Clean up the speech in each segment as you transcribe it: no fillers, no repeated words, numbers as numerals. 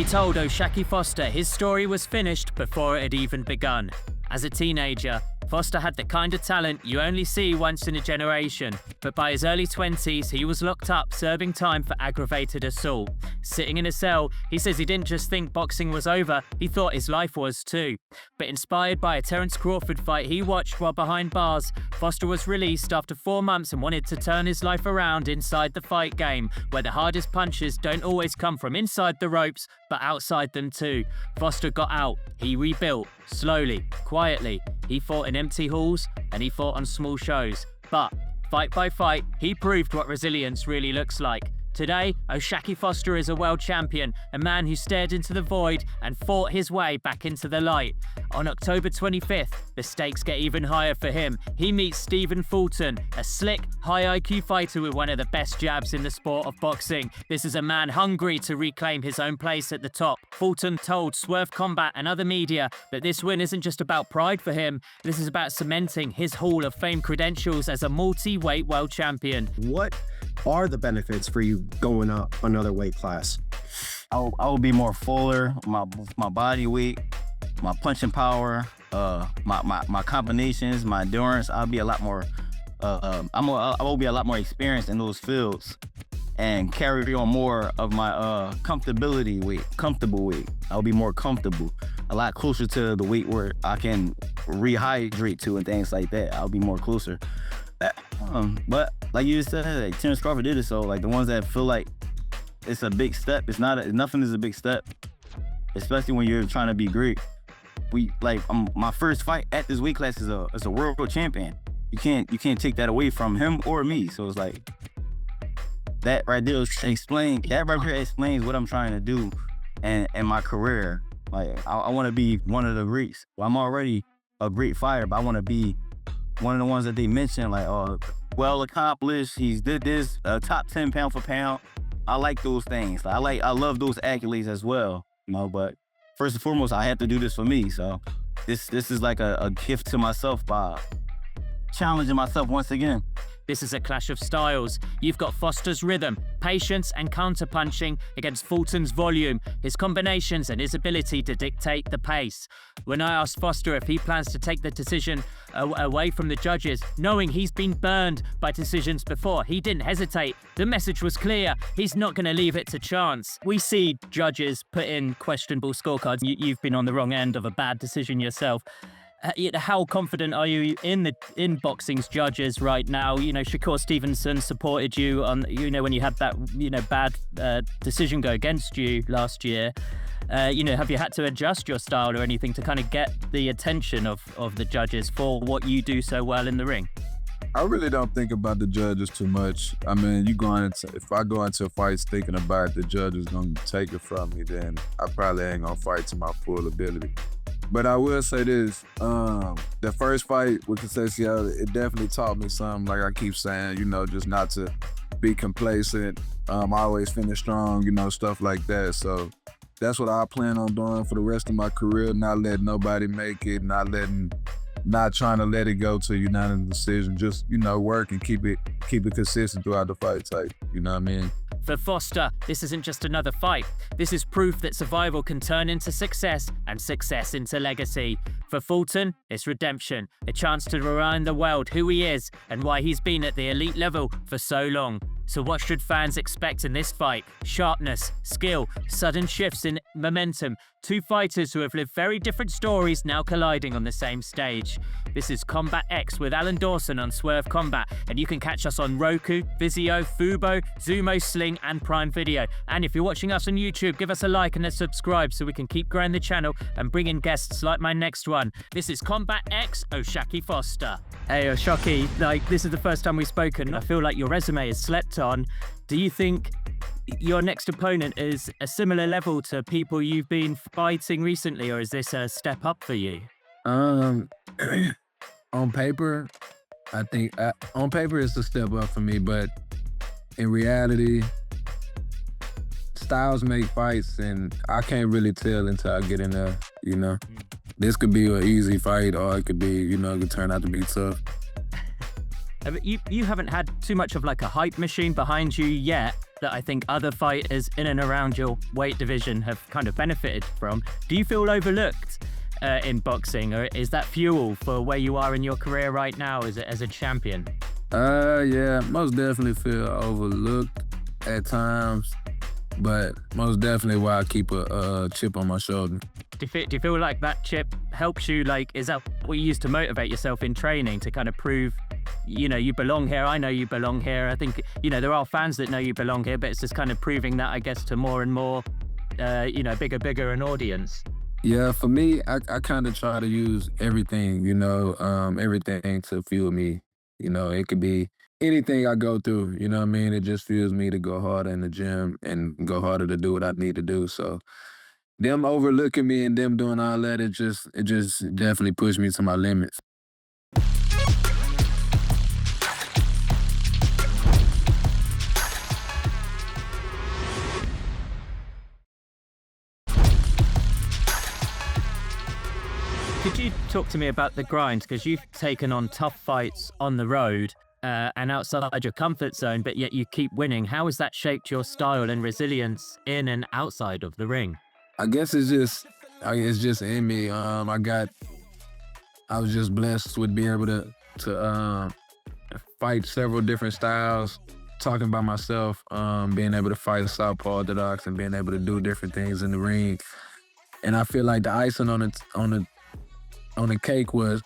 told 𝐂𝐸𝐸 Foster his story was finished before it had even begun. As a teenager, Foster had the kind of talent you only see once in a generation, but by his early 20s, he was locked up serving time for aggravated assault. Sitting in a cell, he says he didn't just think boxing was over, he thought his life was too. But inspired by a Terence Crawford fight he watched while behind bars, Foster was released after 4 months and wanted to turn his life around inside the fight game, where the hardest punches don't always come from inside the ropes, but outside them too. Foster got out, he rebuilt, slowly, quietly. He fought in empty halls and he fought on small shows. But fight by fight, he proved what resilience really looks like. Today, 𝐂𝐸𝐸 Foster is a world champion, a man who stared into the void and fought his way back into the light. On October 25th, the stakes get even higher for him. He meets Steven Fulton, a slick, high IQ fighter with one of the best jabs in the sport of boxing. This is a man hungry to reclaim his own place at the top. Fulton told Swerve Combat and other media that this win isn't just about pride for him, this is about cementing his Hall of Fame credentials as a multi-weight world champion. What are the benefits for you going up another weight class? I will be more fuller, my body weight, my punching power, my combinations, my endurance. I'll be a lot more. I will be a lot more experienced in those fields, and carry on more of my comfortable weight. I'll be more comfortable, a lot closer to the weight where I can rehydrate to and things like that. I'll be more closer. But like you said, like, Terence Crawford did it, so like the ones that feel like it's a big step, nothing is a big step, especially when you're trying to be great. My first fight at this weight class is a world champion. You can't take that away from him or me. So it's like that right there explains what I'm trying to do and my career. Like I want to be one of the greats. Well, I'm already a great fighter, but I want to be one of the ones that they mentioned, like, well accomplished, he's did this, top 10 pound for pound. I like those things. I love those accolades as well, you know, but first and foremost, I had to do this for me. So this is like a gift to myself by challenging myself once again. This is a clash of styles. You've got Foster's rhythm, patience and counter-punching against Fulton's volume, his combinations and his ability to dictate the pace. When I asked Foster if he plans to take the decision away from the judges, knowing he's been burned by decisions before, he didn't hesitate. The message was clear. He's not going to leave it to chance. We see judges put in questionable scorecards. You've been on the wrong end of a bad decision yourself. How confident are you in boxing's judges right now? You know, Shakur Stevenson supported you on, when you had that, bad decision go against you last year. Have you had to adjust your style or anything to kind of get the attention of the judges for what you do so well in the ring? I really don't think about the judges too much. I mean, if I go into fights thinking about the judges gonna take it from me, then I probably ain't gonna fight to my full ability. But I will say this, the first fight with 𝐂𝐸𝐸, it definitely taught me something, like I keep saying, just not to be complacent, always finish strong, stuff like that. So that's what I plan on doing for the rest of my career, not letting nobody make it, not trying to let it go to unanimous decision, just, work and keep it consistent throughout the fight type, you know what I mean? For Foster, this isn't just another fight. This is proof that survival can turn into success and success into legacy. For Fulton, it's redemption, a chance to remind the world who he is and why he's been at the elite level for so long. So what should fans expect in this fight? Sharpness, skill, sudden shifts in momentum. Two fighters who have lived very different stories now colliding on the same stage. This is Combat X with Alan Dawson on Swerve Combat, and you can catch us on Roku, Vizio, Fubo, Zumo, Sling, and Prime Video. And if you're watching us on YouTube, give us a like and a subscribe so we can keep growing the channel and bring in guests like my next one. This is Combat X, 𝐂𝐸𝐸 Foster. Hey, 𝐂𝐸𝐸, this is the first time we've spoken. I feel like your resume is slept on. Do you think your next opponent is a similar level to people you've been fighting recently, or is this a step up for you? On paper, I think on paper it's a step up for me, but in reality, styles make fights, and I can't really tell until I get in there. This could be an easy fight, or it could be, it could turn out to be tough. You haven't had too much of like a hype machine behind you yet. that I think other fighters in and around your weight division have kind of benefited from. Do you feel overlooked in boxing, or is that fuel for where you are in your career right now as a champion? Yeah, most definitely feel overlooked at times, but most definitely why I keep a chip on my shoulder. Do you feel like that chip helps you? Like, is that what you use to motivate yourself in training to kind of prove, you belong here? I know you belong here. I think, there are fans that know you belong here, but it's just kind of proving that, I guess, to more and more, bigger an audience. Yeah, for me, I kind of try to use everything, everything to fuel me. It could be anything I go through, you know what I mean? It just fuels me to go harder in the gym and go harder to do what I need to do. So them overlooking me and them doing all that, it just definitely pushed me to my limits. Could you talk to me about the grind? Because you've taken on tough fights on the road and outside your comfort zone, but yet you keep winning. How has that shaped your style and resilience in and outside of the ring? I guess it's just in me. I was just blessed with being able to fight several different styles. Talking about myself, being able to fight southpaw orthodox and being able to do different things in the ring. And I feel like the icing on the cake was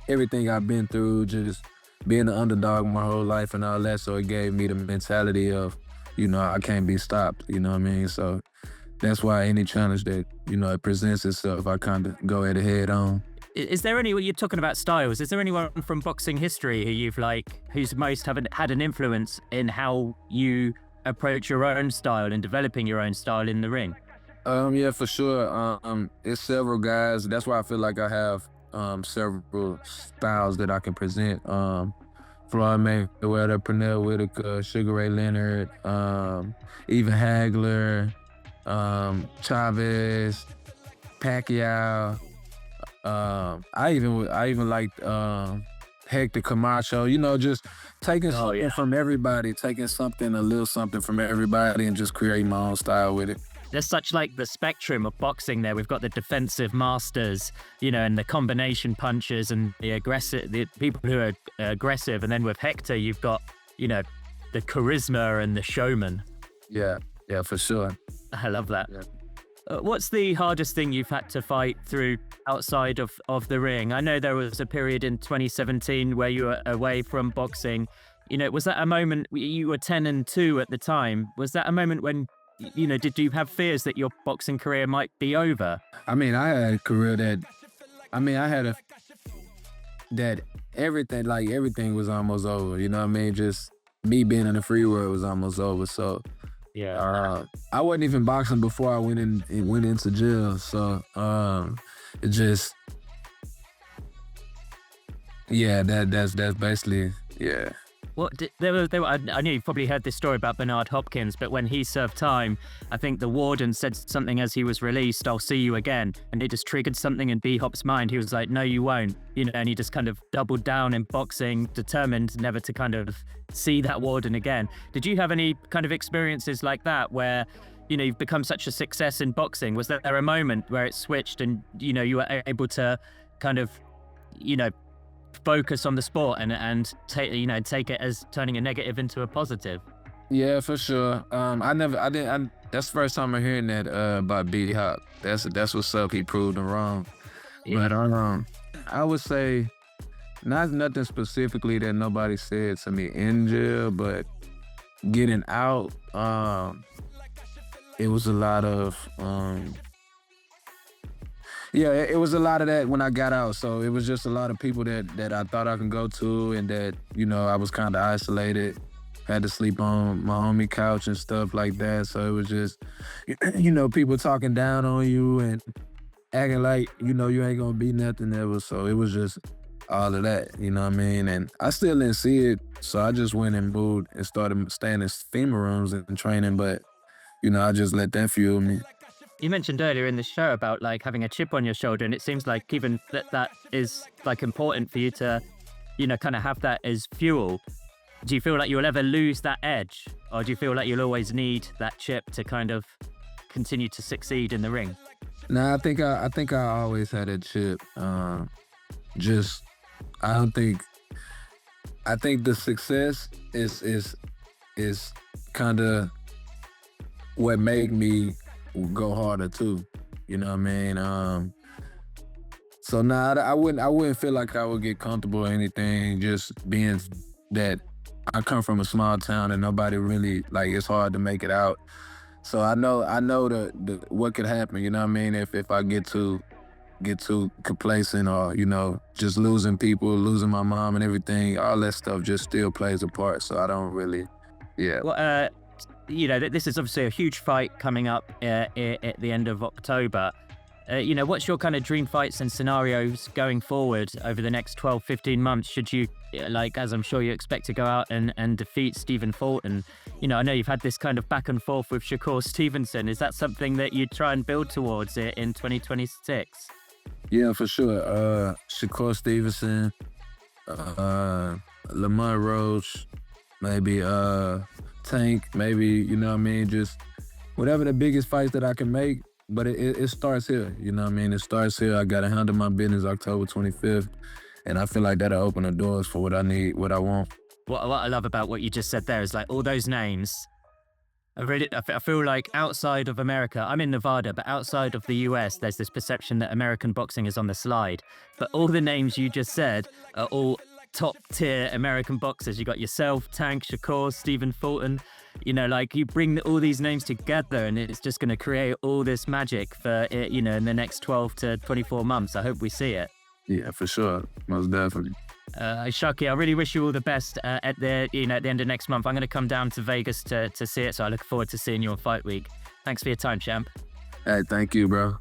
everything I've been through, just being an underdog my whole life and all that. So it gave me the mentality of, I can't be stopped, you know what I mean? So that's why any challenge that, it presents itself, I kind of go head on. Is there you're talking about styles, is there anyone from boxing history who's most had an influence in how you approach your own style and developing your own style in the ring? Yeah, for sure. It's several guys. That's why I feel like I have several styles that I can present. Floyd Mayweather, Pernell Whitaker, Sugar Ray Leonard, even Hagler, Chavez, Pacquiao. I even liked Hector Camacho. Just taking something from everybody, taking a little something from everybody, and just creating my own style with it. There's such the spectrum of boxing there. We've got the defensive masters, and the combination punchers and the people who are aggressive. And then with Hector, you've got, the charisma and the showman. Yeah, for sure. I love that. Yeah. What's the hardest thing you've had to fight through outside of the ring? I know there was a period in 2017 where you were away from boxing. Was that a moment, you were 10-2 at the time. Was that a moment when, did you have fears that your boxing career might be over? I mean, I had a career that everything was almost over. You know what I mean? Just me being in the free world was almost over. So yeah, I wasn't even boxing before I went into jail. So it just, that's basically, yeah. What I know you've probably heard this story about Bernard Hopkins, but when he served time, I think the warden said something as he was released, "I'll see you again," and it just triggered something in B-Hop's mind. He was like, "No, you won't," and he just kind of doubled down in boxing, determined never to kind of see that warden again. Did you have any kind of experiences like that where, you've become such a success in boxing? Was there a moment where it switched and, you were able to kind of, focus on the sport and take it as turning a negative into a positive? Yeah, for sure. That's the first time I'm hearing that about B-Hop. That's what's up. He proved him wrong. Yeah. But I would say nothing specifically that nobody said to me in jail, but getting out, it was a lot of it was a lot of that when I got out. So it was just a lot of people that I thought I could go to, and that, I was kind of isolated. Had to sleep on my homie couch and stuff like that. So it was just, people talking down on you and acting like, you ain't gonna be nothing ever. So it was just all of that, you know what I mean? And I still didn't see it. So I just went and moved and started staying in FEMA rooms and training. But, I just let that fuel me. You mentioned earlier in the show about having a chip on your shoulder, and it seems like even that is important for you to, kind of have that as fuel. Do you feel like you'll ever lose that edge? Or do you feel like you'll always need that chip to kind of continue to succeed in the ring? Nah, I think I always had that chip. I think the success is kind of what made me go harder too. You know what I mean? So nah, I wouldn't feel like I would get comfortable or anything, just being that I come from a small town and nobody really, like, it's hard to make it out. So I know the what could happen, you know what I mean, if I get too complacent or, you know, just losing people, losing my mom and everything, all that stuff just still plays a part. So I don't really, yeah. Well, you know, this is obviously a huge fight coming up at the end of October. You know, what's your kind of dream fights and scenarios going forward over the next 12, 15 months? Should you, like, as I'm sure you expect to go out and defeat Steven Fulton? You know, I know you've had this kind of back and forth with Shakur Stevenson. Is that something that you try and build towards it in 2026? Yeah, for sure. Shakur Stevenson, Lamont Roach, maybe Tank, maybe, you know what I mean? Just whatever the biggest fights that I can make. But it starts here, you know what I mean? It starts here. I got to handle my business October 25th, and I feel like that'll open the doors for what I need, what I want. What I love about what you just said there is, like, all those names. I feel like outside of America, I'm in Nevada, but outside of the US, there's this perception that American boxing is on the slide. But all the names you just said are all top tier American boxers. You got yourself, Tank, Shakur, Steven Fulton. You know, like, you bring all these names together and it's just going to create all this magic for it, you know, in the next 12 to 24 months. I hope we see it. Yeah, for sure. Most definitely. Shaki, I really wish you all the best at the end of next month. I'm going to come down to Vegas to see it, so I look forward to seeing you on Fight Week. Thanks for your time, champ. Hey, thank you, bro.